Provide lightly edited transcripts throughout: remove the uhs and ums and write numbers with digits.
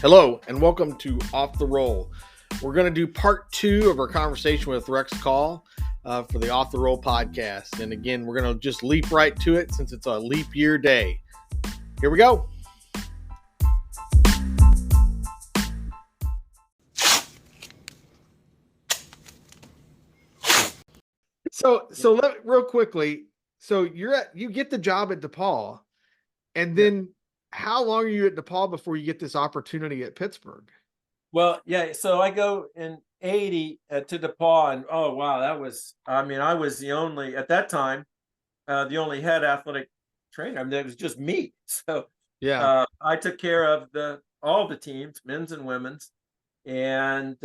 Hello, and welcome to Off the Roll. We're going to do part 2 of our conversation with Rex Call for the Off the Roll podcast. And again, we're going to just leap right to it since it's a leap year day. Here we go. So real quickly, so you get the job at DePauw, and then how long are you at DePauw before you get this opportunity at Pittsburgh? Well, yeah, so I go in 80 to DePauw, and oh, wow, I was the only, at that time, the only head athletic trainer. I mean, it was just me. So I took care of all the teams, men's and women's, and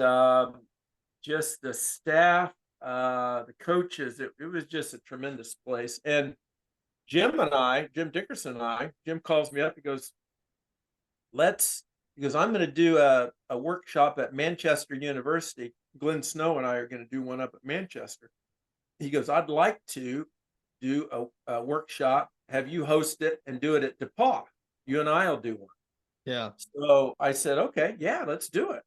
just the staff, the coaches. It was just a tremendous place. And Jim Dickerson and I, Jim calls me up. He goes, I'm going to do a workshop at Manchester University. Glenn Snow and I are going to do one up at Manchester. He goes, I'd like to do a workshop, have you host it and do it at DePauw. You and I will do one. Yeah. So I said, okay, yeah, let's do it.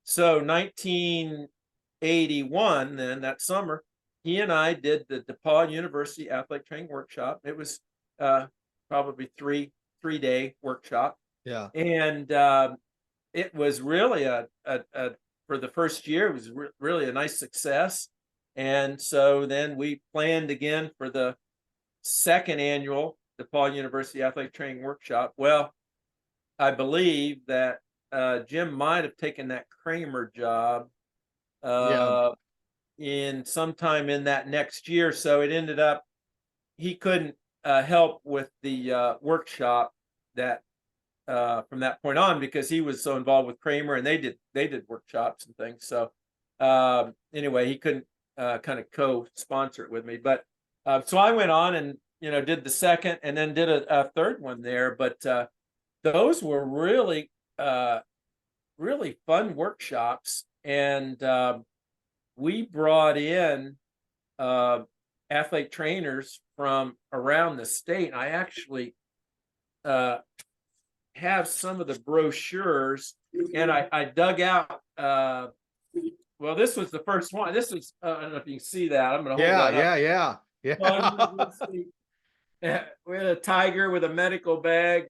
So 1981, then that summer, he and I did the DePauw University Athletic Training Workshop. It was probably three-day workshop. Yeah. And it was really for the first year, it was really a nice success. And so then we planned again for the second annual DePauw University Athletic Training Workshop. Well, I believe that Jim might have taken that Kramer job in sometime in that next year. So it ended up, he couldn't help with the workshop that from that point on, because he was so involved with Kramer, and they did workshops and things. So anyway, he couldn't kind of co-sponsor it with me. But so I went on and did the second, and then did a third one there. But those were really really fun workshops, and we brought in athlete trainers from around the state. I actually have some of the brochures, and I dug out. Well, this was the first one. This was I don't know if you can see that. I'm going to hold that up. Yeah. We had a tiger with a medical bag,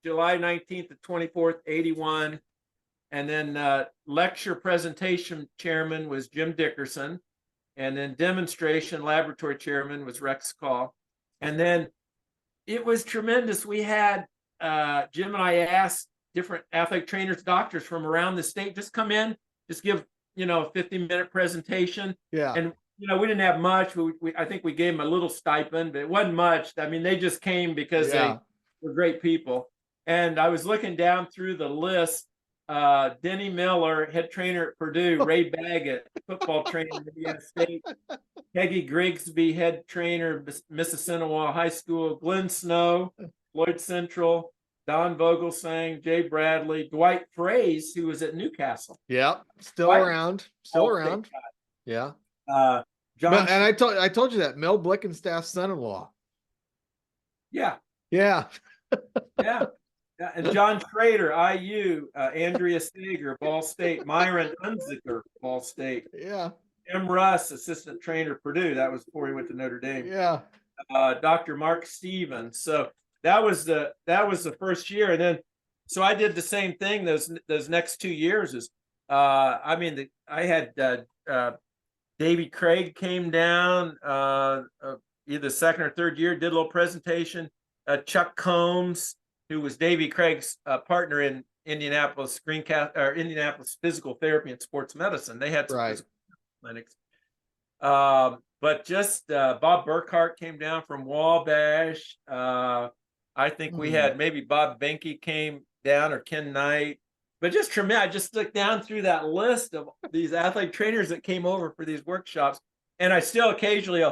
July 19th to 24th, 81. And then lecture presentation chairman was Jim Dickerson. And then demonstration laboratory chairman was Rex Call. And then it was tremendous. We had Jim and I asked different athletic trainers, doctors from around the state, just come in, just give, a 50-minute presentation. Yeah. And, we didn't have much. I think we gave them a little stipend, but it wasn't much. I mean, they just came because they were great people. And I was looking down through the list. Denny Miller, head trainer at Purdue, Ray Baggett, football trainer at Indiana State, Peggy Grigsby, head trainer, Mississinawa High School, Glenn Snow, Floyd Central, Don Vogelsang, Jay Bradley, Dwight Fraze, who was at Newcastle. Yeah, still around. Yeah. John, and I told you that Mel Blickenstaff's son-in-law. Yeah. Yeah. Yeah. And John Schrader, IU, Andrea Sager, Ball State, Myron Unzicker, Ball State. Yeah. Jim Russ, assistant trainer, Purdue. That was before he went to Notre Dame. Yeah. Dr. Mark Stevens. So that was the first year, and then so I did the same thing those next 2 years. I had Davy Craig came down either second or third year, did a little presentation. Chuck Combs, who was Davy Craig's partner in Indianapolis Greencastle, or Indianapolis Physical Therapy and Sports Medicine. They had some physical clinics. But just Bob Burkhart came down from Wabash. I think we had maybe Bob Benke came down, or Ken Knight. But just tremendous. I just looked down through that list of these athletic trainers that came over for these workshops. And I still occasionally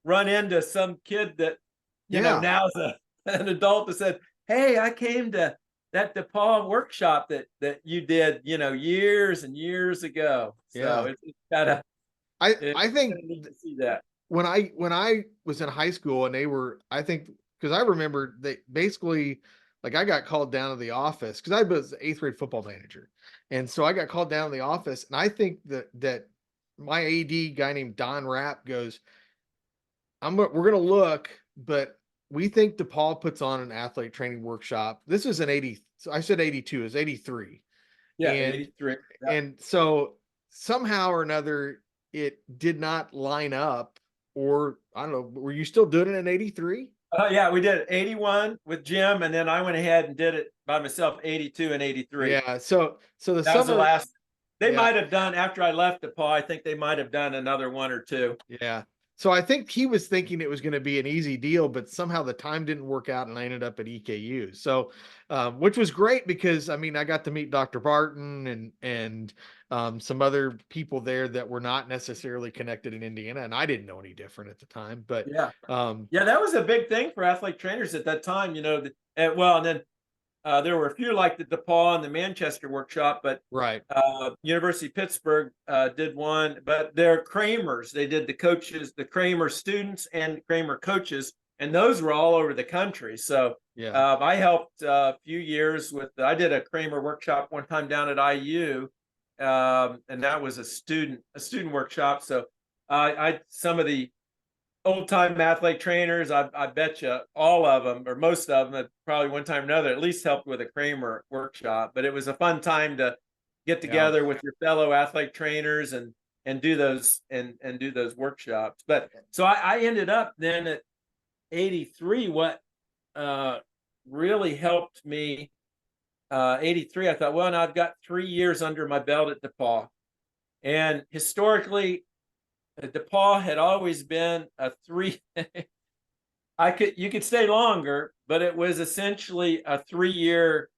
run into some kid that, now is an adult that said, hey, I came to that DePauw workshop that you did, years and years ago. So it's kind of, I think neat to see that. When I was in high school, and they were, I think, because I remember they basically like I got called down to the office because I was the 8th grade football manager. And so I got called down to the office, and I think that my AD guy named Don Rapp goes, we're going to look, but we think DePauw puts on an athletic training workshop. This is an 80. So I said 82 is 83. Yeah, And 83. Yeah. and so somehow or another it did not line up, or I don't know, were you still doing it in 83? Yeah, we did 81 with Jim, and then I went ahead and did it by myself, 82 and 83. Yeah. So the That was the summer, last. They yeah, might have done after I left DePauw. I think they might have done another one or two. yeah. So I think he was thinking it was going to be an easy deal, but somehow the time didn't work out, and I ended up at EKU. So, which was great because I mean I got to meet Dr. Barton and some other people there that were not necessarily connected in Indiana, and I didn't know any different at the time. But Yeah, yeah, that was a big thing for athletic trainers at that time. Well, and then there were a few like the DePauw and the Manchester workshop, but right, University of Pittsburgh did one. But they're Kramers. They did the coaches, the Kramer students, and Kramer coaches, and those were all over the country. So yeah, I helped a few years with. I did a Kramer workshop one time down at IU, and that was a student workshop. So I some of the old time athletic trainers, I bet you all of them or most of them have probably one time or another at least helped with a Kramer workshop. But it was a fun time to get yeah, together with your fellow athletic trainers and do those and do those workshops. But so I ended up then at 83. What really helped me 83, I thought, well, now I've got 3 years under my belt at DePauw. And historically, DePauw had always been a three. You could stay longer, but it was essentially a 3-year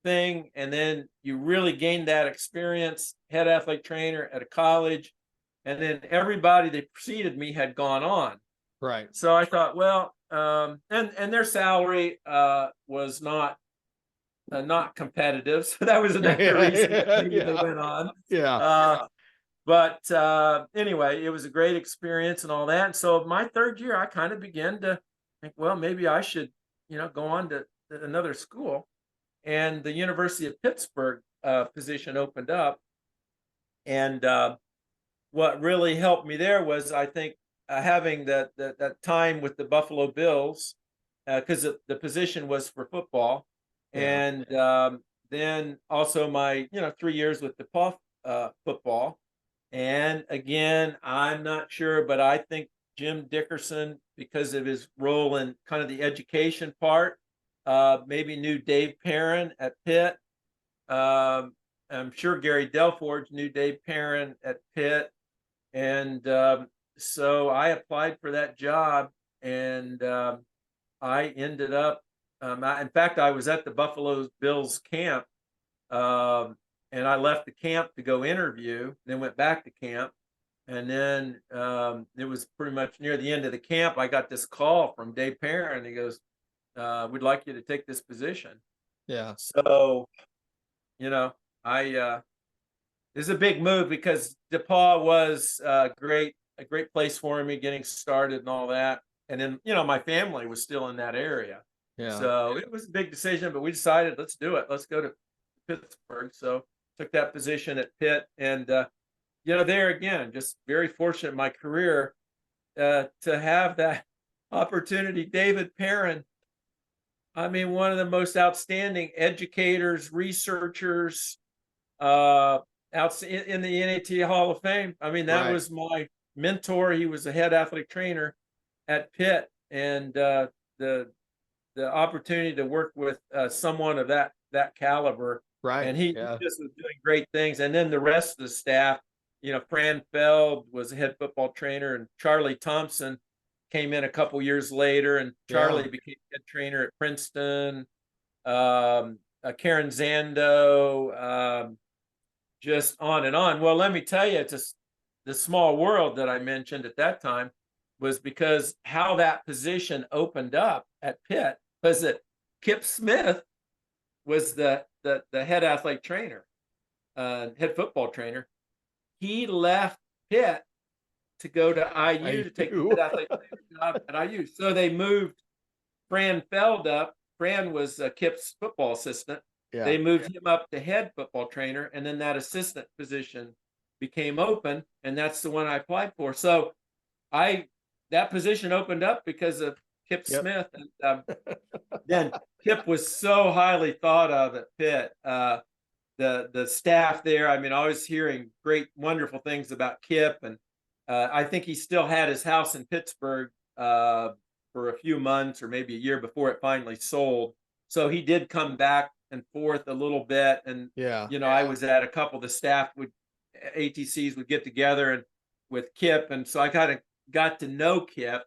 thing, and then you really gained that experience. Head athletic trainer at a college, and then everybody that preceded me had gone on. right. So I thought, well, and their salary was not competitive, so that was another reason that maybe they went on. Yeah. But anyway, it was a great experience and all that. And so my 3rd year, I kind of began to think, well, maybe I should, go on to another school. And the University of Pittsburgh position opened up. And what really helped me there was, I think, having that time with the Buffalo Bills, because the position was for football. Yeah. And then also my, 3 years with DePauw football. And again, I'm not sure, but I think Jim Dickerson, because of his role in kind of the education part, maybe knew Dave Perrin at Pitt. I'm sure Gary Delforge knew Dave Perrin at Pitt. And so I applied for that job, and I ended up, in fact, I was at the Buffalo Bills camp. And I left the camp to go interview, then went back to camp. And then it was pretty much near the end of the camp. I got this call from Dave Perrin. He goes, we'd like you to take this position. Yeah. So, this is a big move because DePauw was a great place for me getting started and all that. And then, my family was still in that area. Yeah. So it was a big decision, but we decided, let's do it. Let's go to Pittsburgh. So took that position at Pitt, and there again, just very fortunate in my career to have that opportunity. David Perrin, I mean, one of the most outstanding educators, researchers, out in the NATA Hall of Fame. I mean, that was my mentor. He was a head athletic trainer at Pitt, and the opportunity to work with someone of that caliber. Right. And he just was doing great things. And then the rest of the staff, Fran Feld was a head football trainer, and Charlie Thompson came in a couple years later, and Charlie became head trainer at Princeton. Karen Zando, just on and on. Well, let me tell you, it's just the small world that I mentioned at that time was because how that position opened up at Pitt was that Kip Smith was the head athletic trainer, head football trainer. He left Pitt to go to IU to take the head athletic trainer job at IU. So they moved Fran Feld up Fran was Kip's football assistant. Yeah. They moved him up to head football trainer, and then that assistant position became open, and that's the one I applied for. So that position opened up because of Kip Yep. Smith, and then Kip was so highly thought of at Pitt. The staff there, I mean, I was hearing great, wonderful things about Kip, and I think he still had his house in Pittsburgh for a few months or maybe a year before it finally sold. So he did come back and forth a little bit, and I was at a couple of the staff ATCs would get together and with Kip, and so I kind of got to know Kip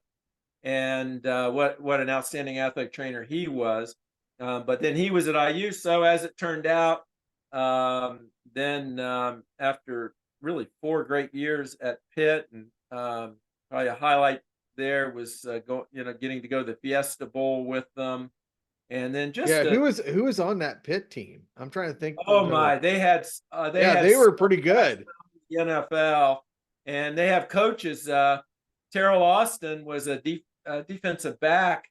and what an outstanding athletic trainer he was. But then he was at IU, so as it turned out, then after really 4 great years at Pitt, and probably a highlight there was getting to go to the Fiesta Bowl with them, and then who was on that Pitt team? I'm trying to think. Oh my, they were pretty good. The NFL, and they have coaches. Terrell Austin was a defensive back,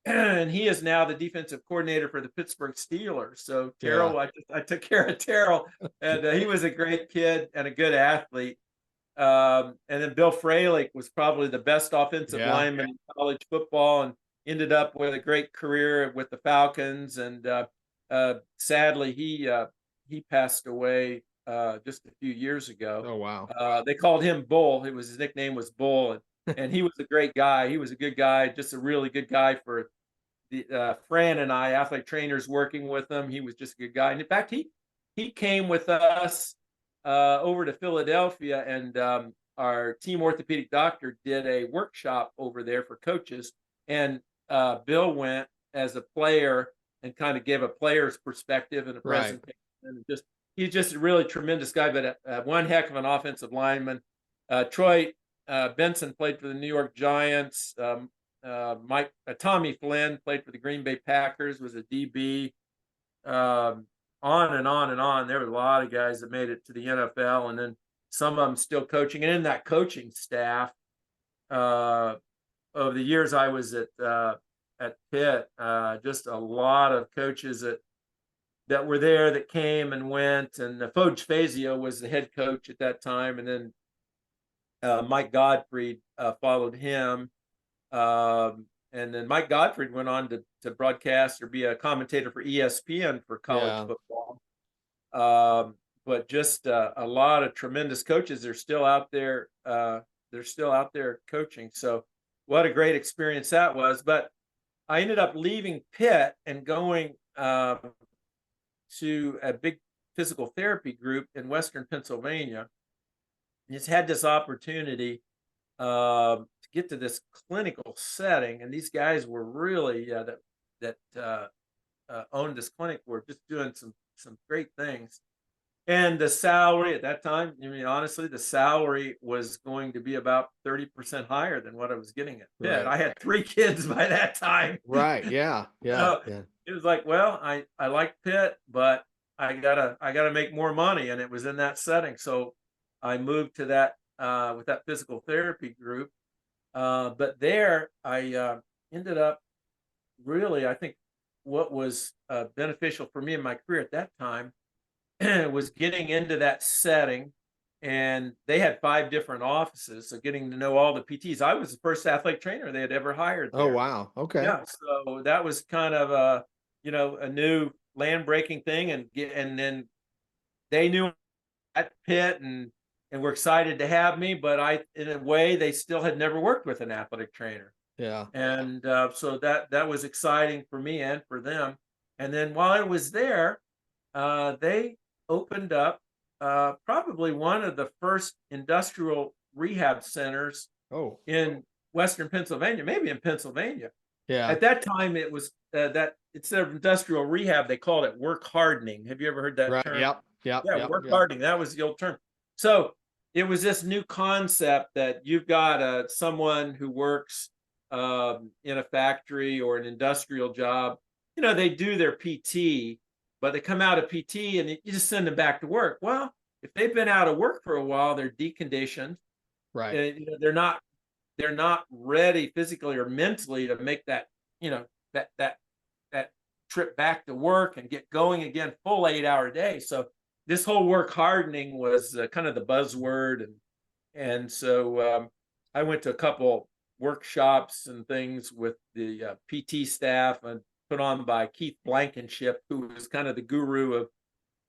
and he is now the defensive coordinator for the Pittsburgh Steelers. So Terrell, I took care of Terrell, and he was a great kid and a good athlete. And then Bill Fralick was probably the best offensive lineman in college football, and ended up with a great career with the Falcons. And sadly, he passed away just a few years ago. Oh wow! They called him Bull. His nickname was Bull, and he was a great guy. He was a good guy, just a really good guy for the Fran and I, athletic trainers working with him. He was just a good guy. And in fact, he came with us over to Philadelphia, and our team orthopedic doctor did a workshop over there for coaches. And Bill went as a player and kind of gave a player's perspective and a presentation. And he's just a really tremendous guy, but one heck of an offensive lineman. Troy Benson played for the New York Giants. Tommy Flynn played for the Green Bay Packers, was a DB. On and on and on. There were a lot of guys that made it to the NFL, and then some of them still coaching. And in that coaching staff, of the years I was at Pitt, just a lot of coaches that were there that came and went. And Foge Fazio was the head coach at that time, and then Mike Gottfried followed him. And then Mike Gottfried went on to broadcast or be a commentator for ESPN for college football. But just a lot of tremendous coaches. They're still out there. They're still out there coaching. So what a great experience that was. But I ended up leaving Pitt and going to a big physical therapy group in Western Pennsylvania. Just had this opportunity to get to this clinical setting, and these guys were really that owned this clinic were just doing some great things. And the salary at that time, I mean, honestly, the salary was going to be about 30% higher than what I was getting at Pitt. I had 3 kids by that time. Right. Yeah. Yeah. So it was like, well, I like Pitt, but I gotta make more money, and it was in that setting. So I moved to that with that physical therapy group. But there I ended up really, I think what was beneficial for me in my career at that time was getting into that setting. And they had 5 different offices, so getting to know all the PTs. I was the first athletic trainer they had ever hired there. Oh wow! Okay. Yeah, so that was kind of a new land breaking thing, and then they knew at Pitt and were excited to have me, but in a way, they still had never worked with an athletic trainer. Yeah. And so that was exciting for me and for them. And then while I was there, they opened up probably one of the first industrial rehab centers in Western Pennsylvania, maybe in Pennsylvania. Yeah. At that time, it was that instead of industrial rehab, they called it work hardening. Have you ever heard that term? Yep. Yeah, work hardening. That was the old term. So it was this new concept that you've got someone who works in a factory or an industrial job. They do their PT, but they come out of PT and you just send them back to work. Well, if they've been out of work for a while, they're deconditioned. Right. They're not ready physically or mentally to make that trip back to work and get going again, full 8-hour day. So this whole work hardening was kind of the buzzword. And so I went to a couple workshops and things with the PT staff and put on by Keith Blankenship, who was kind of the guru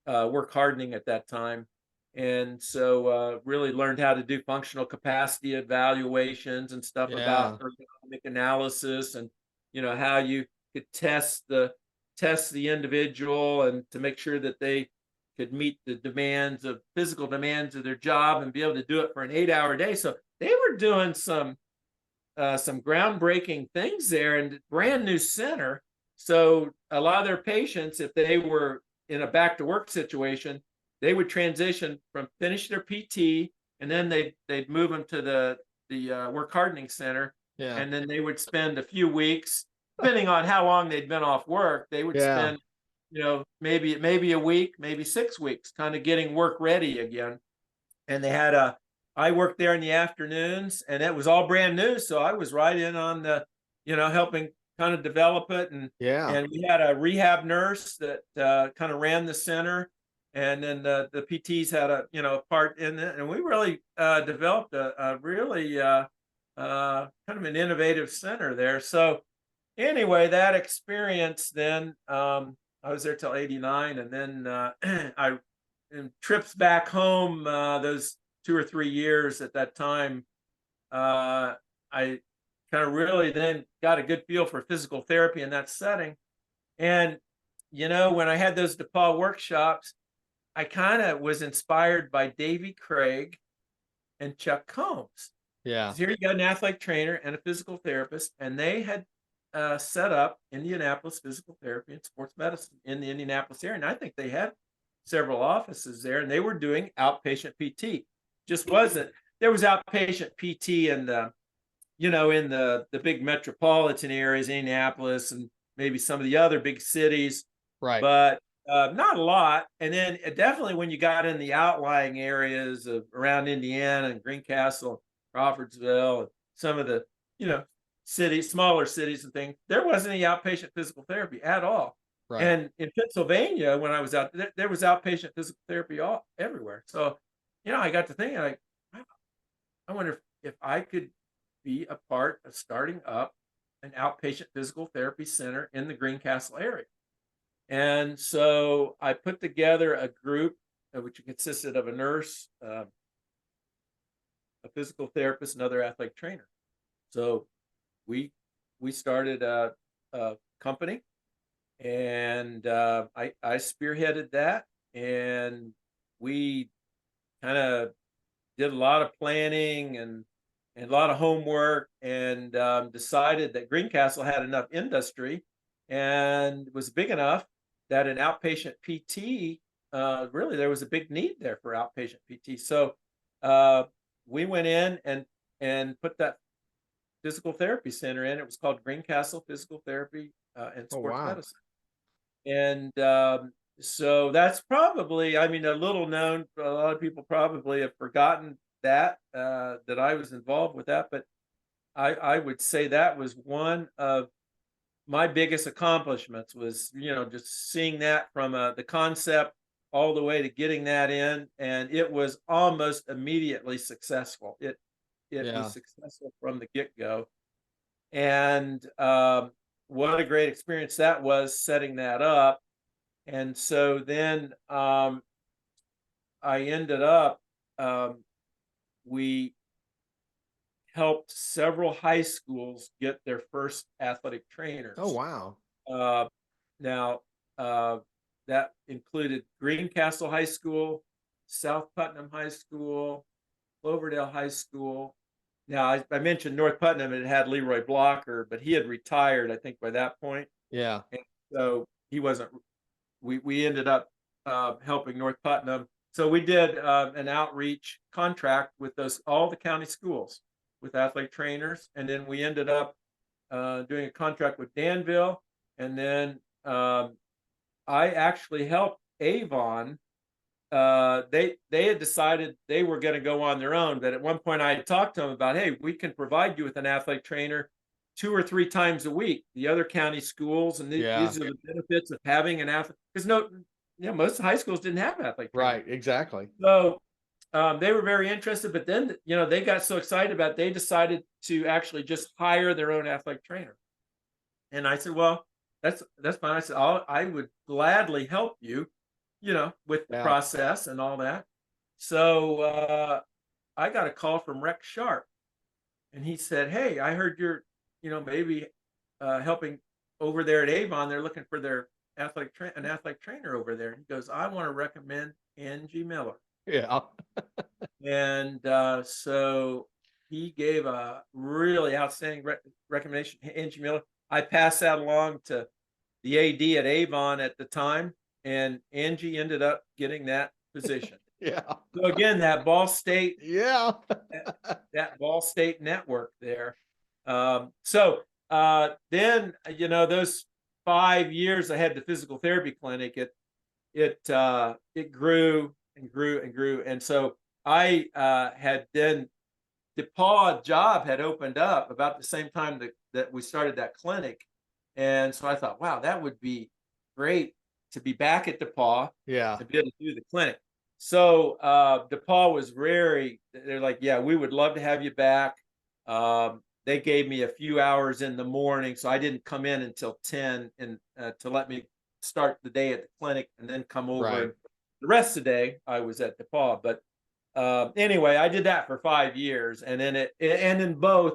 of work hardening at that time. And so really learned how to do functional capacity evaluations and stuff about ergonomic analysis, and how you could test the individual and to make sure that they could meet the physical demands of their job and be able to do it for an 8-hour day. So they were doing some groundbreaking things there, and brand new center. So a lot of their patients, if they were in a back to work situation, they would transition from finish their PT, and then they'd move them to the work hardening center. Yeah. And then they would spend a few weeks, depending on how long they'd been off work, they would spend, maybe a week, maybe 6 weeks, kind of getting work ready again. And they had I worked there in the afternoons, and it was all brand new. So I was right in on the, helping kind of develop it. And we had a rehab nurse that kind of ran the center. And then the PTs had a part in it, and we really developed a really kind of an innovative center there. So anyway, that experience, then I was there till '89, and then trips back home those 2 or 3 years at that time. I kind of really then got a good feel for physical therapy in that setting, and when I had those DePauw workshops, I kind of was inspired by Davy Craig and Chuck Combs. Yeah. Here you got an athletic trainer and a physical therapist, and they had set up Indianapolis Physical Therapy and Sports Medicine in the Indianapolis area. And I think they had several offices there, and they were doing outpatient PT. There was outpatient PT in the, in the big metropolitan areas, Indianapolis, and maybe some of the other big cities. Right. But not a lot. And then definitely when you got in the outlying areas of around Indiana and Greencastle, Crawfordsville, and some of the, cities, smaller cities and things, there wasn't any outpatient physical therapy at all. Right. And in Pennsylvania, when I was out there was outpatient physical therapy everywhere. So, I got to thinking, like, wow, I wonder if I could be a part of starting up an outpatient physical therapy center in the Greencastle area. And so I put together a group which consisted of a nurse, a physical therapist, another athletic trainer. So we started a company, and I spearheaded that, and we kind of did a lot of planning and a lot of homework, and decided that Greencastle had enough industry and was big enough that an outpatient PT, really there was a big need there for outpatient PT. So we went in and put that physical therapy center in. It was called Greencastle Physical Therapy and Sports Medicine. And so that's probably, a little known. A lot of people probably have forgotten that I was involved with that. But I would say that was one of my biggest accomplishments, was just seeing that from the concept all the way to getting that in, and it was almost immediately successful. It was successful from the get-go, and what a great experience that was, setting that up. And so then I ended up we helped several high schools get their first athletic trainers. Oh, wow. Now, that included Greencastle High School, South Putnam High School, Cloverdale High School. Now, I mentioned North Putnam, it had Leroy Blocker, but he had retired, I think, by that point. Yeah. And so he wasn't, we ended up helping North Putnam. So we did an outreach contract with all the county schools with athletic trainers. And then we ended up doing a contract with Danville. And then I actually helped Avon. They had decided they were going to go on their own. But at one point I had talked to them about, hey, we can provide you with an athletic trainer 2 or 3 times a week, the other county schools, and Yeah. these are the benefits of having an athlete. Because most high schools didn't have athletic training. Right. Exactly. So they were very interested, but then they got so excited about it, they decided to actually just hire their own athletic trainer. And I said, well, that's fine. I said, I would gladly help you, with the Yeah. process and all that. So I got a call from Rex Sharp, and he said, hey, I heard you're, maybe helping over there at Avon. They're looking for their an athletic trainer over there. He goes, I want to recommend Angie Miller. Yeah. And so he gave a really outstanding recommendation, Angie Miller. I passed that along to the AD at Avon at the time, and Angie ended up getting that position. Yeah. So again, that Ball State, Yeah. that Ball State network there. Then those 5 years I had the physical therapy clinic, it grew and grew and grew, and so I had then DePauw job had opened up about the same time that we started that clinic, and so I thought, wow, that would be great to be back at DePauw Yeah. to be able to do the clinic. So DePauw was they're like, yeah, we would love to have you back. They gave me a few hours in the morning, so I didn't come in until 10 and to let me start the day at the clinic and then come over. Right. And the rest of the day I was at DePauw. But anyway, I did that for 5 years, and then in both,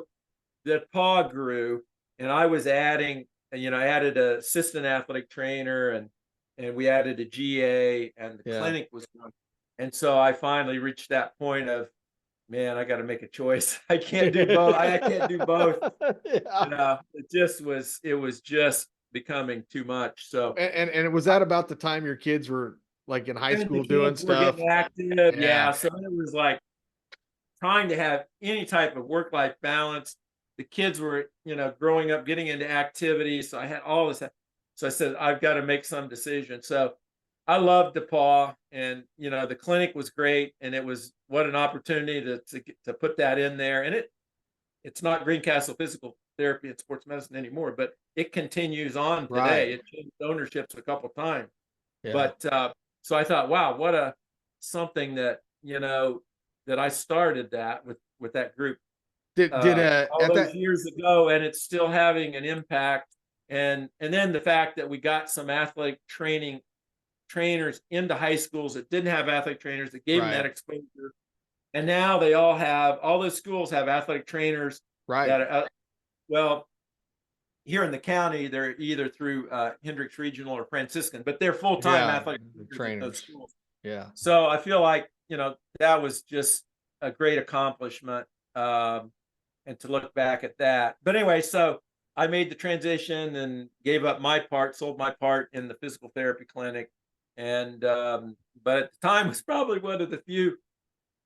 DePauw grew, and I was adding, I added an assistant athletic trainer, and we added a GA, and the Yeah. clinic was growing. And so I finally reached that point of, man, I got to make a choice. I can't do both. I can't do both. Yeah. It was just becoming too much. So And was that about the time your kids were like in high and the school doing kids were stuff? getting active. Yeah. Yeah. So it was like trying to have any type of work-life balance. The kids were, growing up, getting into activities. So I had all this. So I said, I've got to make some decision. So I loved DePauw, and the clinic was great, and it was what an opportunity to put that in there. And it's not Greencastle Physical Therapy and Sports Medicine anymore, but it continues on today. Right. It changed ownerships a couple times, Yeah. but so I thought, wow, what something that that I started that with that group Did all at those that years ago, and it's still having an impact. And then the fact that we got some athletic trainers into high schools that didn't have athletic trainers, that gave them that Right. exposure, and now all those schools have athletic trainers Right. that well, here in the county they're either through Hendricks Regional or Franciscan, but they're full-time Yeah. athletic trainers at Trainers. those schools. Yeah. So I feel like that was just a great accomplishment, and to look back at that. But anyway, so I made the transition and gave up my part, sold my part in the physical therapy clinic, and but at the time was probably one of the few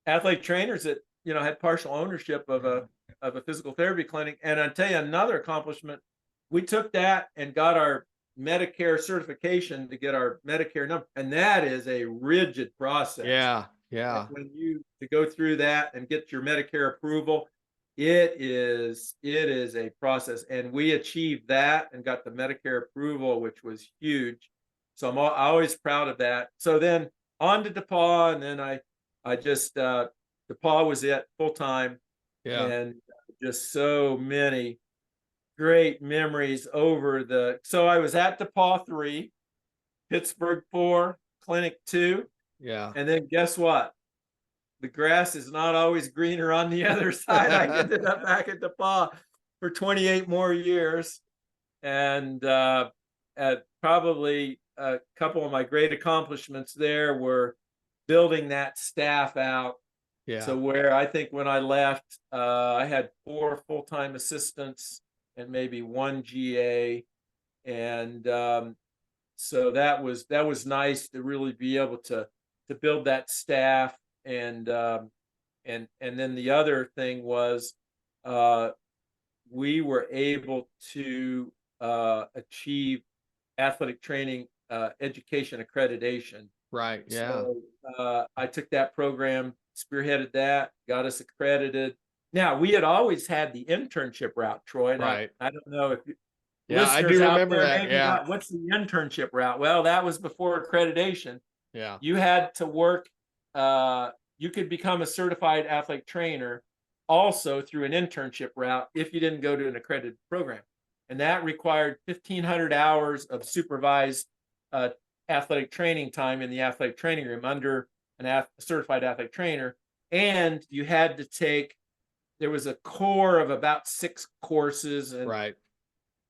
athletic trainers that had partial ownership of a physical therapy clinic. And I'll tell you another accomplishment: we took that and got our Medicare certification to get our Medicare number, and that is a rigid process. Yeah. Yeah. When you to go through that and get your Medicare approval, it is a process, and we achieved that and got the Medicare approval, which was huge. So I'm always proud of that. So then on to DePauw, and then I just DePauw was it full time, Yeah. and just so many great memories over so I was at DePauw 3, Pittsburgh 4, Clinic 2, Yeah. and then guess what? The grass is not always greener on the other side. I ended up back at DePauw for 28 more years, and at probably a couple of my great accomplishments there were building that staff out. Yeah. So where I think when I left, I had 4 full-time assistants and maybe 1 GA, and so that was nice to really be able to build that staff. And then the other thing was we were able to achieve athletic training education accreditation. Right. Yeah. So I took that program, spearheaded that, got us accredited, Now, we had always had the internship route, Troy. Now, Right. I don't know if Yeah, I listeners do out remember there, that. maybe Yeah. not, what's the internship route? Well, that was before accreditation. Yeah. You had to work, you could become a certified athletic trainer also through an internship route if you didn't go to an accredited program. And that required 1,500 hours of supervised uh, athletic training time in the athletic training room under a certified athletic trainer. And you had to take, there was a core of about 6 courses. And Right.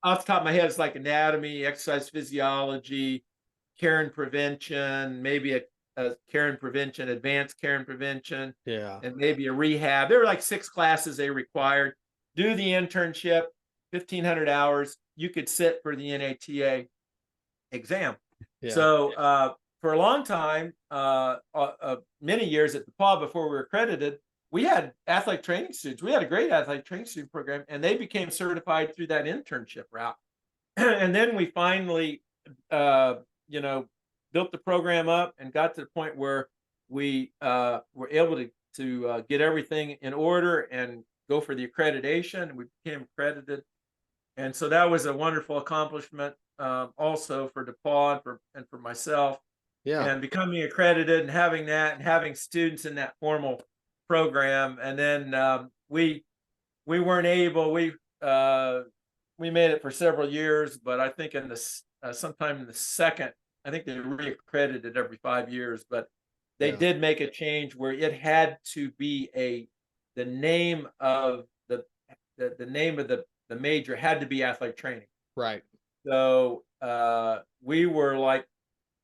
off the top of my head, it's like anatomy, exercise physiology, care and prevention, maybe a care and prevention, advanced care and prevention, Yeah. and maybe a rehab. There were like 6 classes they required. Do the internship, 1,500 hours. You could sit for the NATA exam. Yeah. So for a long time, many years at DePauw before we were accredited, we had athletic training students. We had a great athletic training student program, and they became certified through that internship route. And then we finally, built the program up and got to the point where we were able to get everything in order and go for the accreditation. And we became accredited, and so that was a wonderful accomplishment, also for DePauw and for myself. Yeah. And becoming accredited and having that and having students in that formal program. And then we weren't able, we made it for several years, but I think in this sometime in the second, I think they reaccredited every 5 years, but they Yeah. did make a change where it had to be the name of the name of the major had to be athletic training. Right. So we were like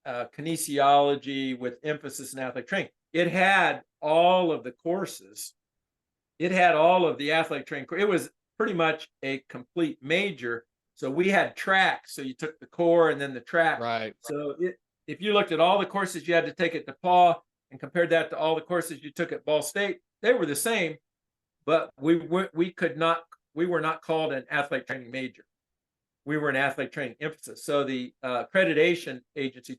kinesiology with emphasis in athletic training. It had all of the courses. It had all of the athletic training. It was pretty much a complete major. So we had tracks. So you took the core and then the track. Right. So if you looked at all the courses you had to take at DePauw and compared that to all the courses you took at Ball State, they were the same, but we were not called an athletic training major. We were an athletic training emphasis. So the accreditation agency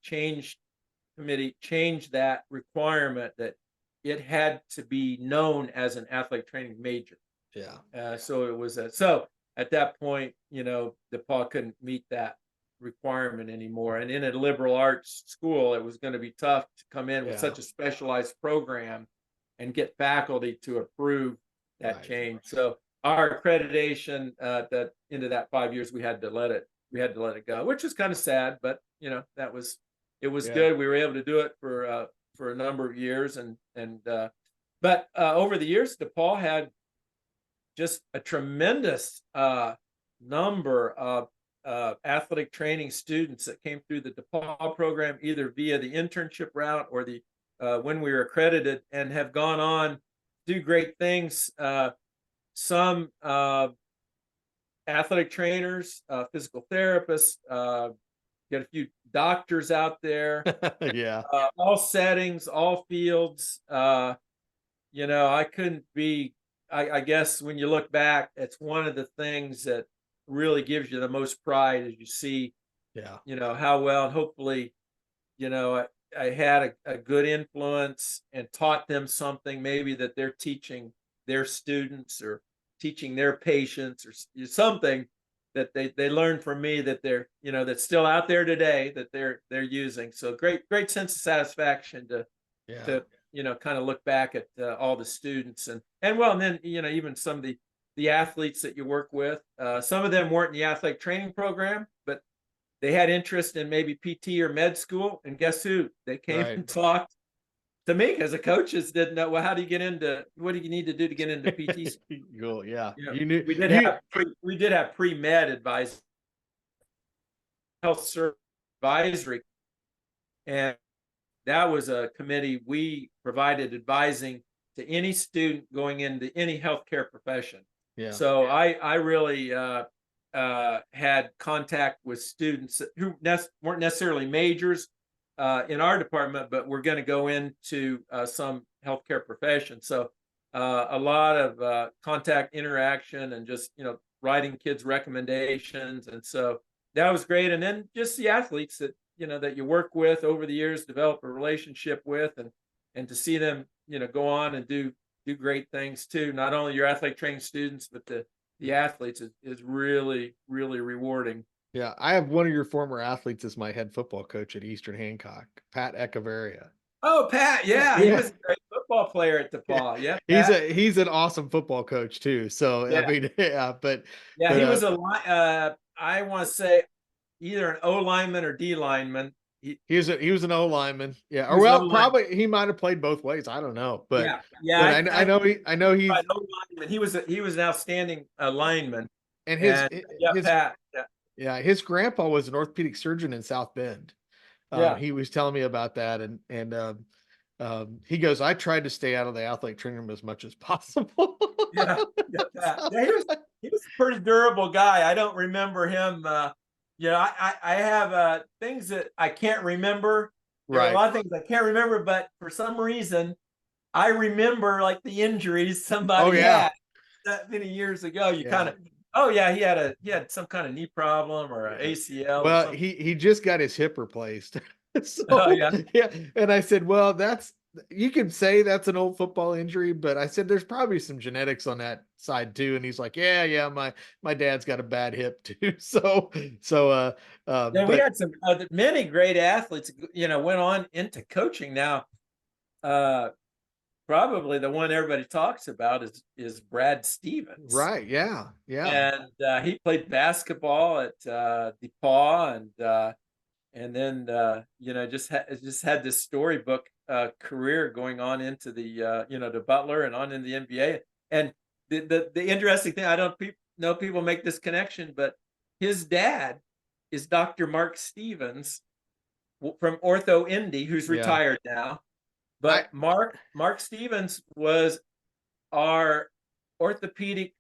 committee changed that requirement that it had to be known as an athletic training major. Yeah. So it was so at that point, DePauw couldn't meet that requirement anymore. And in a liberal arts school, it was going to be tough to come in with Yeah. such a specialized program and get faculty to approve that Right. change. So our accreditation that into that 5 years, we had to let it go, which is kind of sad, but it was Yeah. good. We were able to do it for a number of years, but over the years, DePauw had just a tremendous number of athletic training students that came through the DePauw program, either via the internship route or the when we were accredited, and have gone on to do great things. Some athletic trainers, physical therapists, get a few doctors out there, Yeah. all settings, all fields. I couldn't be, I guess when you look back, it's one of the things that really gives you the most pride as you see, Yeah. how well, and hopefully, I had a good influence and taught them something maybe that they're teaching their students or teaching their patients or something that they learned from me that that's still out there today that they're using. So great sense of satisfaction to kind of look back at all the students and then even some of the athletes that you work with. Some of them weren't in the athletic training program, but they had interest in maybe PT or med school, and guess who? They came Right. and talked to me because the coaches didn't know, well, what do you need to do to get into PT school? Cool. Yeah. We did have pre-med advice, health service advisory, and that was a committee we provided advising to any student going into any healthcare profession. Yeah. So I really had contact with students who weren't necessarily majors in our department, but we're going to go into some healthcare profession. So a lot of contact interaction and just, writing kids recommendations. And so that was great. And then just the athletes that, that you work with over the years, develop a relationship with, and to see them, go on and do do great things too. Not only your athletic training students, but the athletes is really, really rewarding. Yeah, I have one of your former athletes as my head football coach at Eastern Hancock, Pat Echevarria. Oh, Pat, yeah, he Yeah, was a great football player at yeah. DePauw. Yeah, Pat. He's an awesome football coach too. So I Yeah, mean, yeah, yeah, but he was I want to say either an O lineman or D lineman. he was an O lineman. Yeah, He or was an O well, lineman. probably he might have played both ways. I don't know, Yeah, but yeah, I know I know he's right, O lineman. He was an outstanding lineman. and And yeah, his Pat. Yeah, yeah, his grandpa was an orthopedic surgeon in South Bend. yeah, He was telling me about that, he goes, I tried to stay out of the athletic training room as much as possible. yeah, yeah, Pat. So, Yeah, he was a pretty durable guy. I don't remember him. I have things that I can't remember. There are a right. lot of things I can't remember, but for some reason, I remember like the injuries Oh somebody yeah. had that many years ago. You kind Yeah. of, oh yeah, he had some kind of knee problem or an Yeah. ACL or Well, something. he just got his hip replaced. Oh So yeah, yeah. And I said, well, that's you can say that's an old football injury, but I said there's probably some genetics on that side too. And he's like, yeah, yeah, my dad's got a bad hip too. So yeah. We but had some many great athletes. Went on into coaching now. Uh, Probably the one everybody talks about is Brad Stevens, right, yeah, yeah. and he played basketball at DePauw, and then just had this storybook career going on into the Butler and on in the NBA. And the interesting thing, I don't know people make this connection, but his dad is Dr. Mark Stevens from Ortho Indy, who's Yeah. retired now. I But Mark Stevens was our orthopedic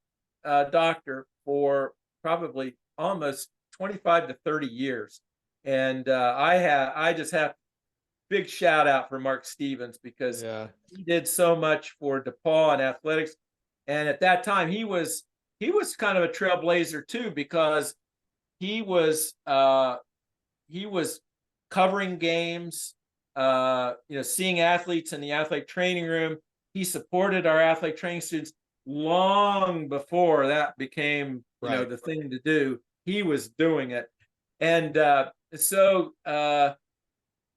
doctor for probably almost 25 to 30 years. And I just have big shout out for Mark Stevens because yeah. he did so much for DePauw and athletics. And at that time he was kind of a trailblazer too, because he was uh, he was covering games, seeing athletes in the athletic training room. He supported our athletic training students long before that became, Right. the thing to do. He was doing it. And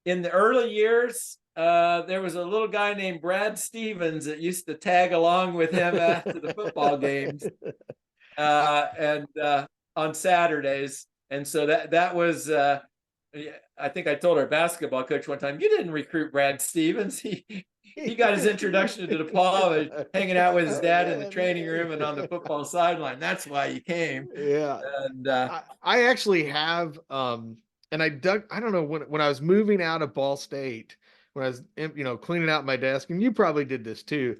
in the early years, there was a little guy named Brad Stevens that used to tag along with him after the football games and on Saturdays. And so that was I think I told our basketball coach one time, you didn't recruit Brad Stevens. He got his introduction to DePauw hanging out with his dad in the training room and on the football sideline. That's why he came. Yeah. And I actually have and I don't know when I was moving out of Ball State, when I was cleaning out my desk, and you probably did this too,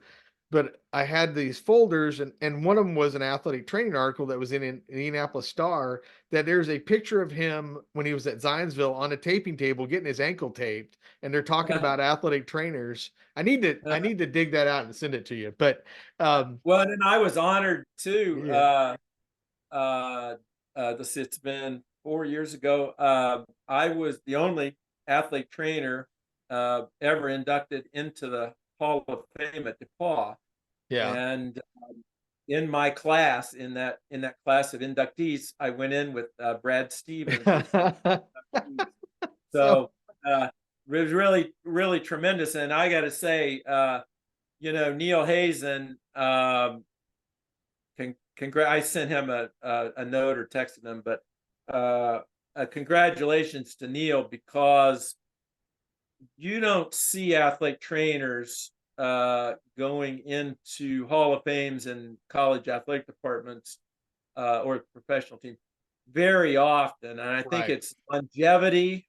but I had these folders, and one of them was an athletic training article that was in an Indianapolis Star, that there's a picture of him when he was at Zionsville on a taping table getting his ankle taped, and they're talking about athletic trainers. I need to dig that out and send it to you. But well, and then I was honored too. yeah. It's been 4 years ago. I was the only athlete trainer ever inducted into the Hall of Fame at DePauw. Yeah. And in my class, in that class of inductees, I went in with Brad Stevens. So So it was really, really tremendous. And I got to say, Neil Hazen, I sent him a note or texted him, but congratulations to Neil, because you don't see athlete trainers going into Hall of Fames and college athletic departments or professional teams very often. And I think right. it's longevity,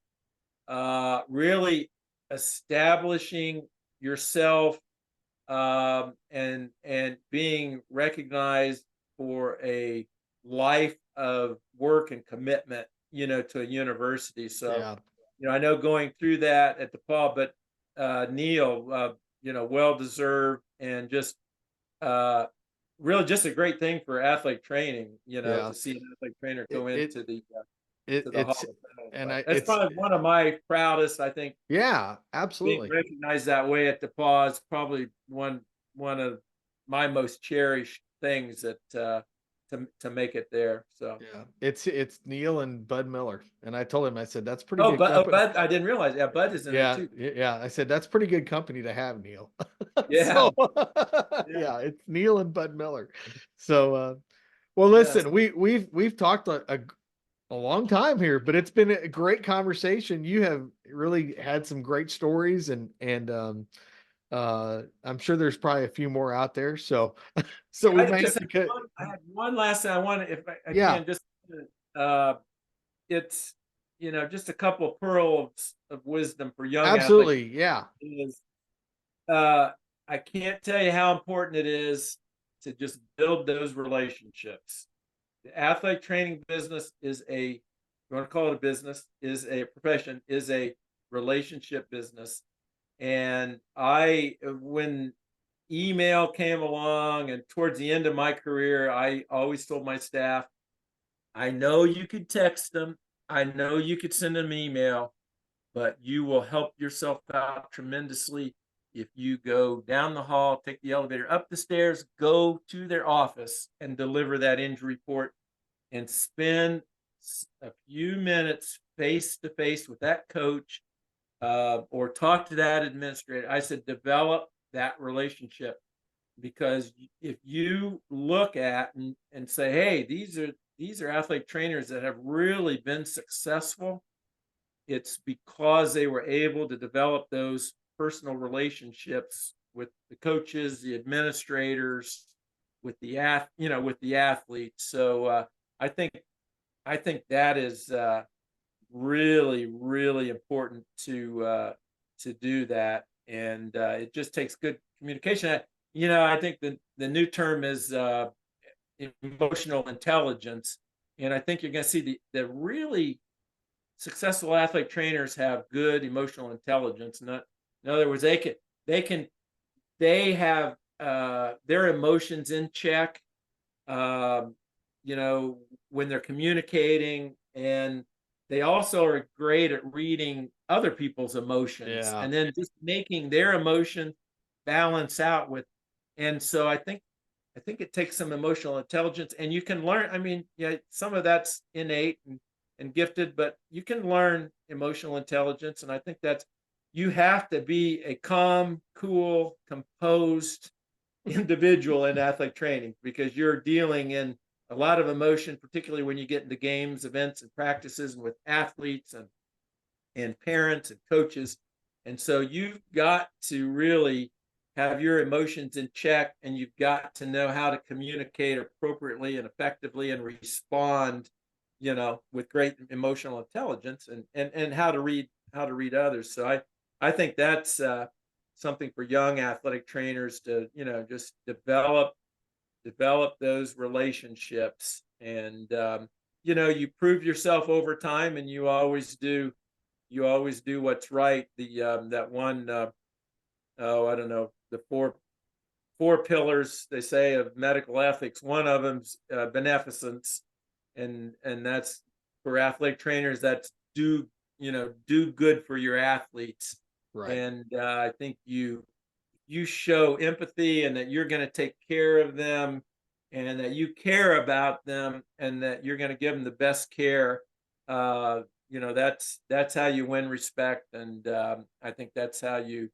really establishing yourself and being recognized for a life of work and commitment, to a university. So, Yeah. I know going through that at DePauw, but Neil, well deserved, and just really just a great thing for athlete training, Yeah. to see an athlete trainer go It into the it to the Hall it's of Fame. and But I that's it's probably one of my proudest, I think, yeah, being absolutely. recognized that way at DePauw is probably one of my most cherished things that to make it there. So Yeah, it's Neil and Bud Miller, and I told him, I said, that's pretty oh, good but company. Bud, I didn't realize. Yeah, Bud is in there Yeah, too. yeah. I said that's pretty good company to have, Neil. Yeah, So yeah, yeah, it's Neil and Bud Miller. So well, yes. listen, we've talked a long time here, but it's been a great conversation. You have really had some great stories, and I'm sure there's probably a few more out there. So so we I may just have to cut. I had one last thing I want to, if I Yeah, can, just uh, it's just a couple of pearls of wisdom for young athletes absolutely. Yeah, is uh, I can't tell you how important it is to just build those relationships. The athletic training business is you want to call it a business, is a profession, is a relationship business. And when email came along and towards the end of my career, I always told my staff, I know you could text them, I know you could send them an email, but you will help yourself out tremendously if you go down the hall, take the elevator up the stairs, go to their office and deliver that injury report and spend a few minutes face to face with that coach, or talk to that administrator. I said, develop that relationship, because if you look at and say, hey, these are athletic trainers that have really been successful, it's because they were able to develop those personal relationships with the coaches, the administrators, with with the athletes. So I think I think that is really, really important to do that, and it just takes good communication. I think the new term is emotional intelligence, and I think you're going to see the really successful athletic trainers have good emotional intelligence. In other words, they can they have their emotions in check. Um, when they're communicating, and they also are great at reading other people's emotions yeah, and then just making their emotion balance out with. And so I think it takes some emotional intelligence, and you can learn. I mean, yeah, some of that's innate and gifted, but you can learn emotional intelligence. And I think that's, you have to be a calm, cool, composed individual in athletic training, because you're dealing in a lot of emotion, particularly when you get into games, events, and practices, and with athletes and parents and coaches. And so you've got to really have your emotions in check, and you've got to know how to communicate appropriately and effectively and respond, with great emotional intelligence, and how to read others. So I think that's something for young athletic trainers to, just develop those relationships. And you prove yourself over time, and you always do what's right. The that one, oh, I don't know, the four pillars, they say, of medical ethics. One of them's beneficence, and that's for athletic trainers. That's do good for your athletes. right. And I think you show empathy, and that you're going to take care of them, and that you care about them, and that you're going to give them the best care. That's how you win respect. And I think that's how you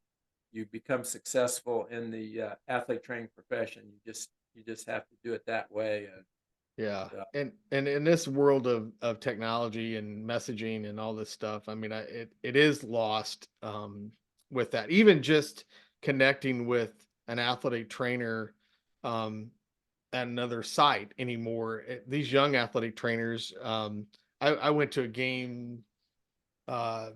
become successful in the athlete training profession. You just have to do it that way. Yeah. And And in this world of technology and messaging and all this stuff, I mean, it is lost with that. Even just connecting with an athletic trainer um at another site anymore. These young athletic trainers, I went to a game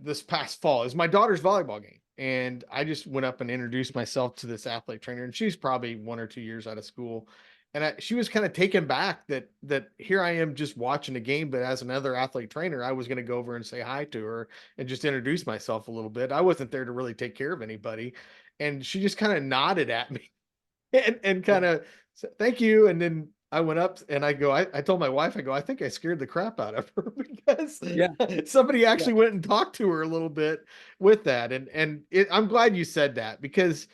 this past fall. It was my daughter's volleyball game. And I just went up and introduced myself to this athletic trainer, and she's probably 1 or 2 years out of school. And she was kind of taken back that here I am just watching a game, but as another athlete trainer, I was going to go over and say hi to her and just introduce myself a little bit. I wasn't there to really take care of anybody. And she just kind of nodded at me and kind of said, thank you. And then I went up and I told my wife, I go, I think I scared the crap out of her because yeah, somebody yeah, actually went and talked to her a little bit with that. I'm glad you said that, because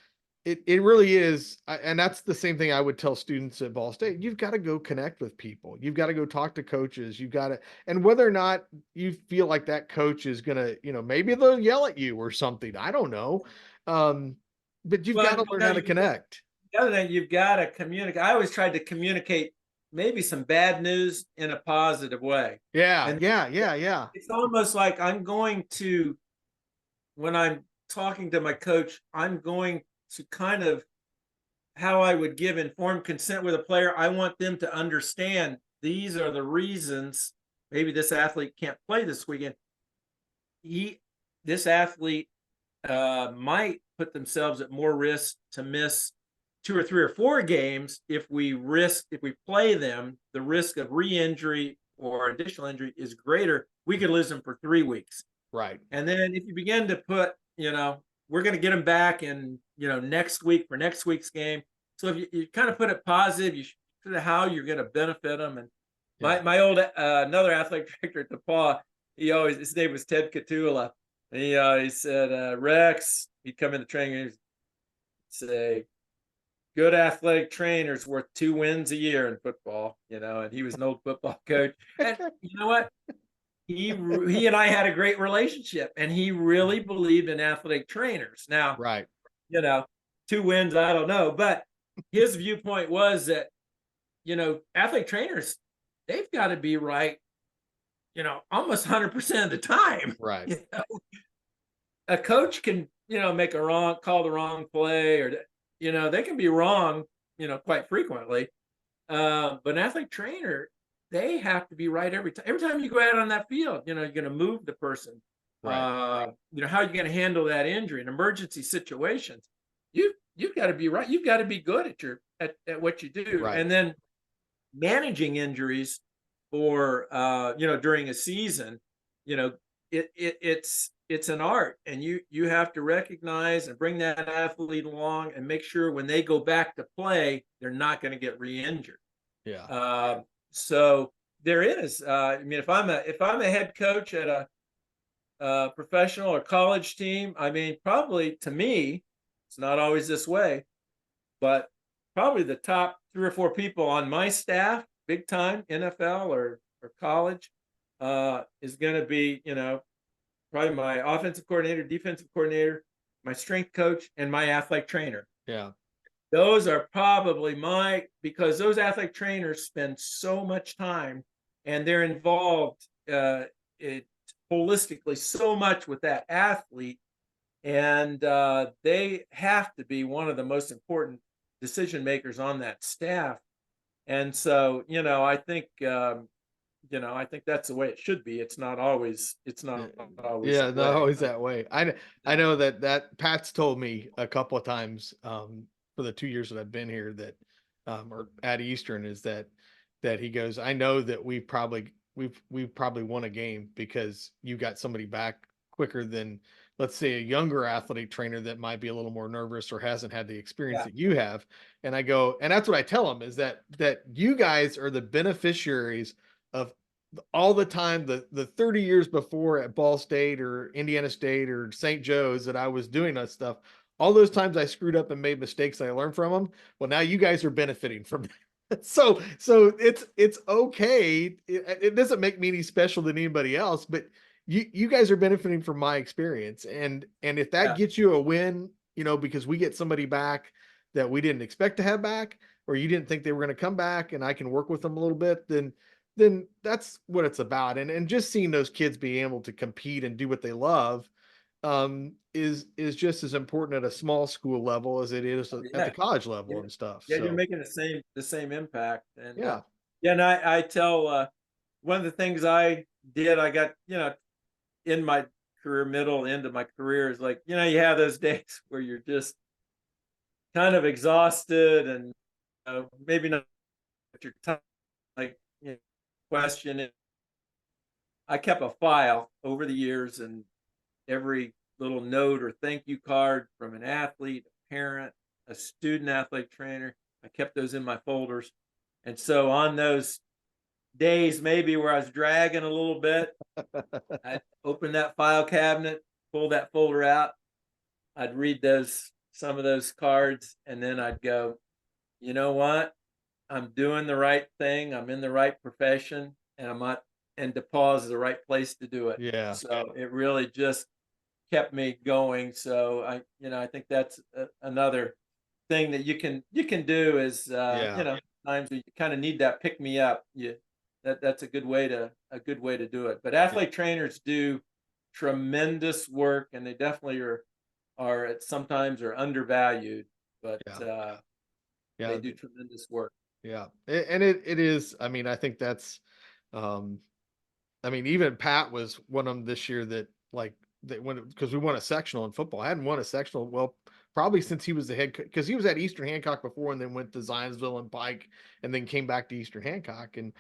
It really is. And that's the same thing I would tell students at Ball State. You've got to go connect with people. You've got to go talk to coaches. You've got to, and whether or not you feel like that coach is going to, maybe they'll yell at you or something. I don't know. But you've got Well, to learn how to connect. the other thing, you've got to communicate. I always tried to communicate maybe some bad news in a positive way. Yeah. And Yeah. it's almost like when I'm talking to my coach, I'm going to kind of how I would give informed consent with a player. I want them to understand these are the reasons maybe this athlete can't play this weekend. This athlete might put themselves at more risk to miss 2 or 3 or 4 games if we play them. The risk of re-injury or additional injury is greater. We could lose them for 3 weeks. Right. And then if you begin to put, we're going to get them back in, next week for next week's game. So if you kind of put it positive, you should how you're going to benefit them. And my old another athletic director at DePauw, his name was Ted Catula. And he said, Rex, he'd come in the training and he'd say, good athletic trainers worth 2 wins a year in football, and he was an old football coach. And you know what? He and I had a great relationship, and he really believed in athletic trainers. Now, right. 2 wins, I don't know, but his viewpoint was that, athletic trainers, they've got to be right, almost 100% of the time. Right. A coach can, call the wrong play, or, they can be wrong, quite frequently. But an athletic trainer, they have to be right every time. Every time you go out on that field, you're going to move the person. Right. How are you going to handle that injury in emergency situations? You've got to be right. You've got to be good at what you do. Right. And then managing injuries or during a season, it's an art, and you have to recognize and bring that athlete along and make sure when they go back to play, they're not going to get re-injured. Yeah. So there is. If I'm a head coach at a professional or college team, probably to me, it's not always this way, but probably the top 3 or 4 people on my staff, big time NFL or college, is going to be, probably my offensive coordinator, defensive coordinator, my strength coach, and my athletic trainer. Yeah. Those are probably because those athletic trainers spend so much time and they're involved holistically so much with that athlete. And they have to be one of the most important decision makers on that staff. And so, I think, I think that's the way it should be. It's not always. Yeah, not always that way. I know that Pat's told me a couple of times for the 2 years that I've been here that or at Eastern is that he goes, I know that we've probably won a game because you got somebody back quicker than, let's say, a younger athletic trainer that might be a little more nervous or hasn't had the experience that you have. And I go, and that's what I tell them is that you guys are the beneficiaries of all the time, the 30 years before at Ball State or Indiana State or St. Joe's that I was doing that stuff. All those times I screwed up and made mistakes and I learned from them. Well, now you guys are benefiting from that. So it's okay. It doesn't make me any special than anybody else, but you guys are benefiting from my experience. And if that gets you a win, because we get somebody back that we didn't expect to have back, or you didn't think they were going to come back and I can work with them a little bit, then that's what it's about. And just seeing those kids being able to compete and do what they love is just as important at a small school level as it is at the college level and stuff. Yeah, so. You're making the same impact. And and I tell one of the things I did, I got, in my career, middle end of my career, is like, you have those days where you're just kind of exhausted and maybe not your time, like, question. I kept a file over the years, and every little note or thank you card from an athlete, a parent, a student athlete trainer, I kept those in my folders. And so on those days maybe where I was dragging a little bit, I'd open that file cabinet, pull that folder out, I'd read those some of those cards, and then I'd go, you know what? I'm doing the right thing. I'm in the right profession, and and DePauw is the right place to do it. Yeah. So it really just kept me going. So I think that's another thing that you can do is, Yeah. times you kind of need that pick me up. That's a good way to do it. But athlete trainers do tremendous work, and they definitely sometimes are undervalued, but Yeah. they Yeah. do tremendous work. Yeah. And it is, I mean, I think that's, um, I mean, even Pat was one of them this year that like that when because we won a sectional in football. I hadn't won a sectional, well, probably since he was the head because he was at Eastern Hancock before and then went to Zionsville and Pike and then came back to Eastern Hancock and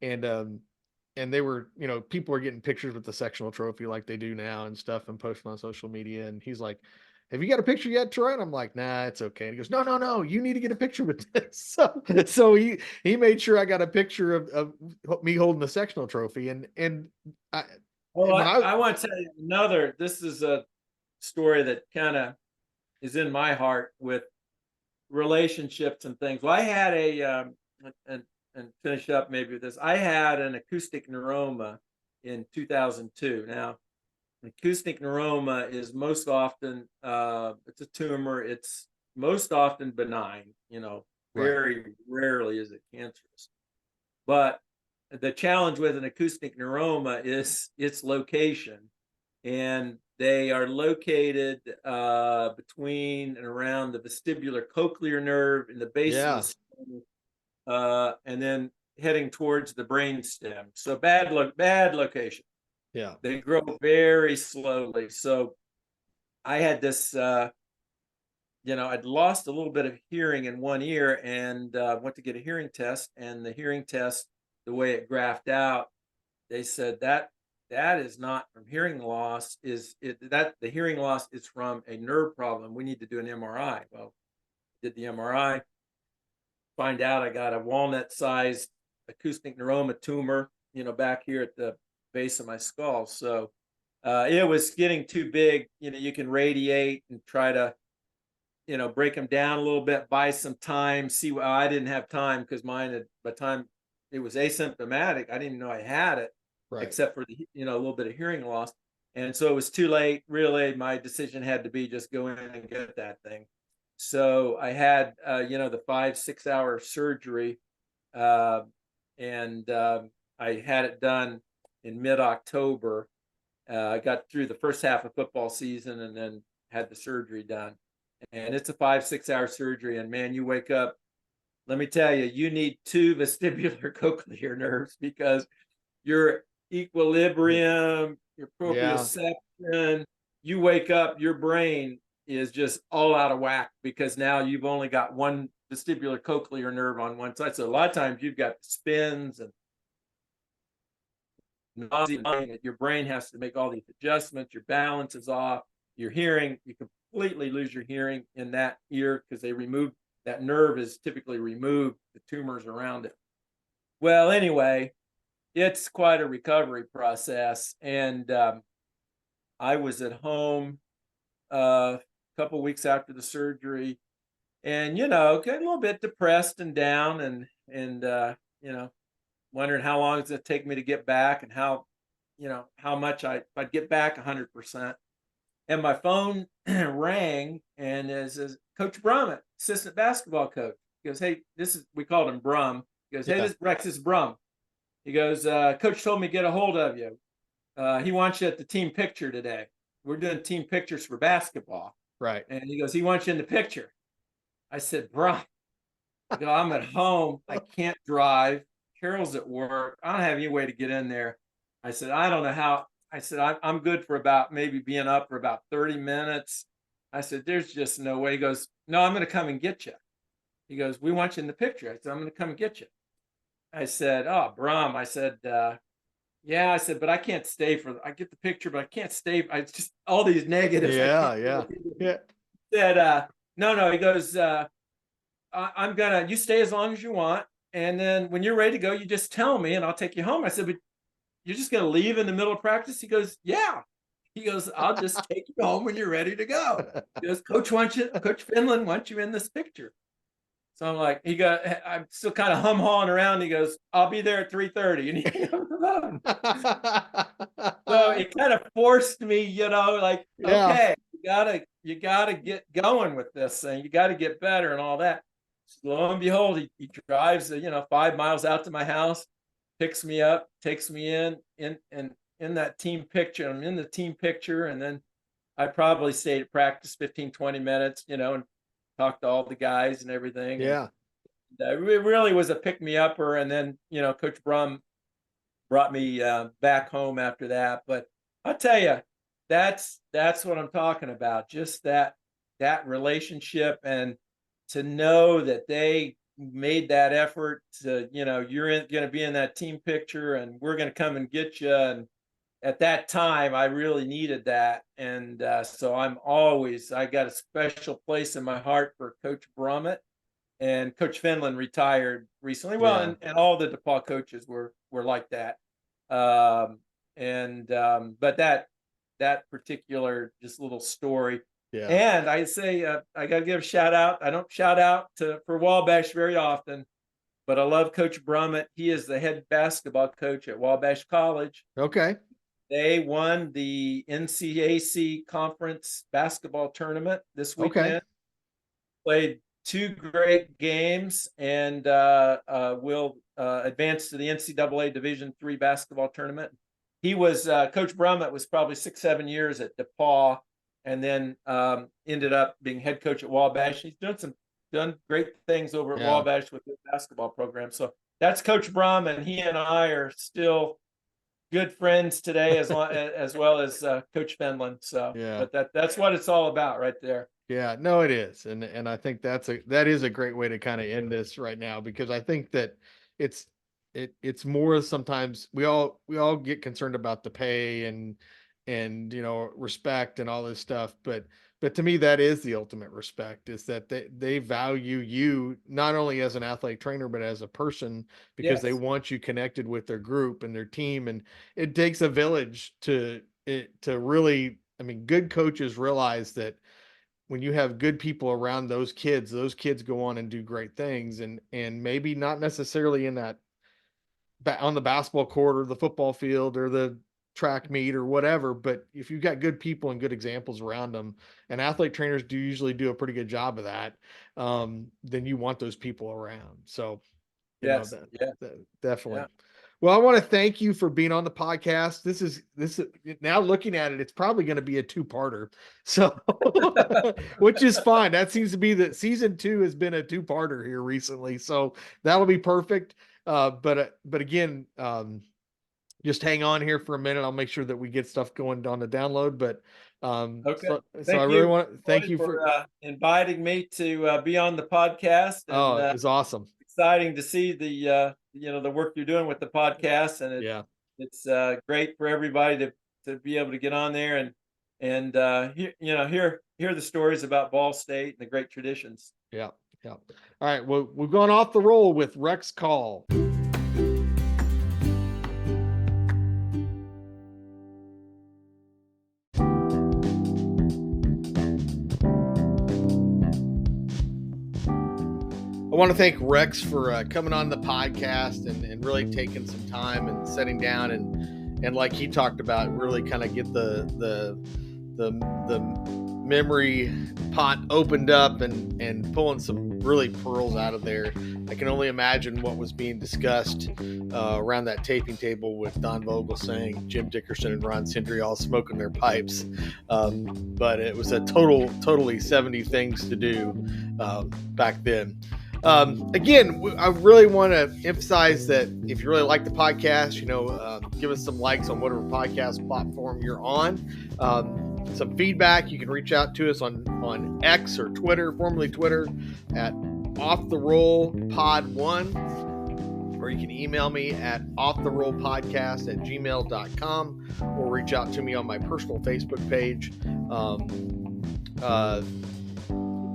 and they were, people are getting pictures with the sectional trophy like they do now and stuff and posting on social media. And he's like, have you got a picture yet, Troy? And I'm like, nah, it's okay. And he goes, no, no, no, you need to get a picture with this. So he made sure I got a picture of me holding the sectional trophy. And I, Well, when I I want to tell you another. This is a story that kind of is in my heart with relationships and things. Well, I had and finish up maybe with this. I had an acoustic neuroma in 2002. Now, acoustic neuroma is most often it's a tumor. It's most often benign. right, Very rarely is it cancerous. But the challenge with an acoustic neuroma is its location, and they are located between and around the vestibular cochlear nerve in the base of the yeah, skull, and then heading towards the brain stem. So bad location. yeah, They grow very slowly. So I had this, I'd lost a little bit of hearing in one ear and went to get a hearing test. And the hearing test, the way it graphed out, they said that is not from hearing loss. That the hearing loss is from a nerve problem? We need to do an MRI. Well, did the MRI, find out I got a walnut-sized acoustic neuroma tumor, back here at the base of my skull. So it was getting too big. You can radiate and try to, break them down a little bit, buy some time, see what I didn't have time because mine had, by the time it was asymptomatic, I didn't even know I had it, right, except for the, a little bit of hearing loss. And so it was too late. Really, my decision had to be just go in and get that thing. So I had, the 5-6 hour surgery, and I had it done in mid-October. I got through the first half of football season and then had the surgery done. And it's a 5-6 hour surgery. And man, you wake up, let me tell you, you need 2 vestibular cochlear nerves because your equilibrium, your yeah, proprioception, you wake up, your brain is just all out of whack because now you've only got one vestibular cochlear nerve on one side. So a lot of times you've got spins and nausea. Your brain has to make all these adjustments. Your balance is off. Your hearing, you completely lose your hearing in that ear because they remove that nerve is typically removed, the tumors around it. Well, anyway, it's quite a recovery process. And I was at home a couple weeks after the surgery and, get a little bit depressed and down and wondering how long it's going to take me to get back and how much I'd get back 100%. And my phone rang and it says, Coach Brummett, assistant basketball coach. He goes, hey, we called him Brum. He goes, hey, yeah, Rex, this is Brum. He goes, Coach told me to get a hold of you. He wants you at the team picture today. We're doing team pictures for basketball. right, And he goes, he wants you in the picture. I said, Brum, I'm at home. I can't drive. Carol's at work. I don't have any way to get in there. I said, I don't know how. I said, I'm good for about maybe being up for about 30 minutes. I said, there's just no way. He goes, no, I'm going to come and get you. He goes, we want you in the picture. I said, I'm going to come and get you. I said, oh, Brum. I said, yeah. I said, but I can't stay I get the picture, but I can't stay. I just, all these negatives. yeah. He said, no. He goes, you stay as long as you want. And then when you're ready to go, you just tell me and I'll take you home. I said, but you're just going to leave in the middle of practice? He goes, yeah. He goes, I'll just take you home when you're ready to go. He goes, Coach Finland wants you in this picture. So I'm like, I'm still kind of hum-hawing around. He goes, I'll be there at 3:30. And he hangs up. So it kind of forced me, like, okay, you gotta get going with this thing. You got to get better and all that. So lo and behold, he drives, 5 miles out to my house, picks me up, takes me in that team picture. I'm in the team picture. And then I probably stayed at practice 15, 20 minutes, and talked to all the guys and everything. Yeah. And it really was a pick-me-upper. And then, Coach Brum brought me back home after that. But I'll tell you, that's what I'm talking about. Just that relationship, and to know that they made that effort to, you're going to be in that team picture and we're going to come and get you. And at that time, I really needed that. And so I got a special place in my heart for Coach Brummett, and Coach Finland retired recently. Well, and all the DePauw coaches were like that. But that particular just little story. Yeah. And I say, I got to give a shout out. I don't shout out for Wabash very often, but I love Coach Brummett. He is the head basketball coach at Wabash College. Okay. They won the NCAA conference basketball tournament this weekend. Okay. Played 2 great games, and will advance to the NCAA Division III basketball tournament. He was Coach Brummett was probably 6-7 years at DePauw, and then ended up being head coach at Wabash. He's done great things over at Wabash with the basketball program. So that's Coach Brum, and he and I are still good friends today, as well as Coach Finland. So, but that's what it's all about right there. Yeah, no, it is. And I think that is a great way to kind of end this right now, because I think that it's more, sometimes we all get concerned about the pay and respect and all this stuff. But to me, that is the ultimate respect, is that they value you not only as an athletic trainer, but as a person, because they want you connected with their group and their team. And it takes a village to really, good coaches realize that when you have good people around those kids go on and do great things, and maybe not necessarily in that on the basketball court or the football field or the track meet or whatever, but if you've got good people and good examples around them, and athlete trainers usually do a pretty good job of that, then you want those people around. So definitely. Yeah. Well, I want to thank you for being on the podcast. This is now, looking at it, it's probably going to be a 2-parter. So, which is fine. That seems to be that season 2 has been a 2-parter here recently. So that'll be perfect. But again, just hang on here for a minute. I'll make sure that we get stuff going on the download. But okay. So I really want to thank you for inviting me to be on the podcast. And, it's awesome. Exciting to see the the work you're doing with the podcast, and it's great for everybody to be able to get on there and hear the stories about Ball State and the great traditions. Yeah. All right. Well, we've gone off the roll with Rex Call. I want to thank Rex for coming on the podcast and really taking some time and sitting down and like he talked about, really kind of get the memory pot opened up and pulling some really pearls out of there. I can only imagine what was being discussed around that taping table with Don Vogelsang, Jim Dickerson, and Ron Sindri all smoking their pipes. But it was a totally 70 things to do back then. Again, I really want to emphasize that if you really like the podcast, give us some likes on whatever podcast platform you're on. Some feedback, you can reach out to us on X or Twitter, formerly Twitter, at offtherollpod1, or you can email me at offtherollpodcast@gmail.com, or reach out to me on my personal Facebook page.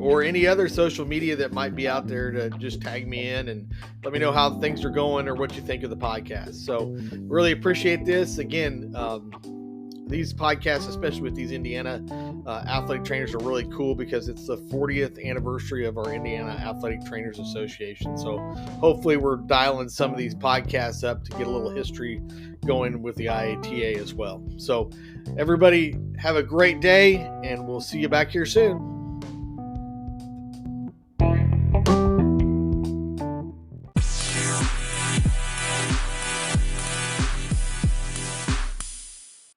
Or any other social media that might be out there, to just tag me in and let me know how things are going or what you think of the podcast. So really appreciate this. Again, these podcasts, especially with these Indiana athletic trainers, are really cool because it's the 40th anniversary of our Indiana Athletic Trainers Association. So hopefully we're dialing some of these podcasts up to get a little history going with the IATA as well. So everybody have a great day, and we'll see you back here soon.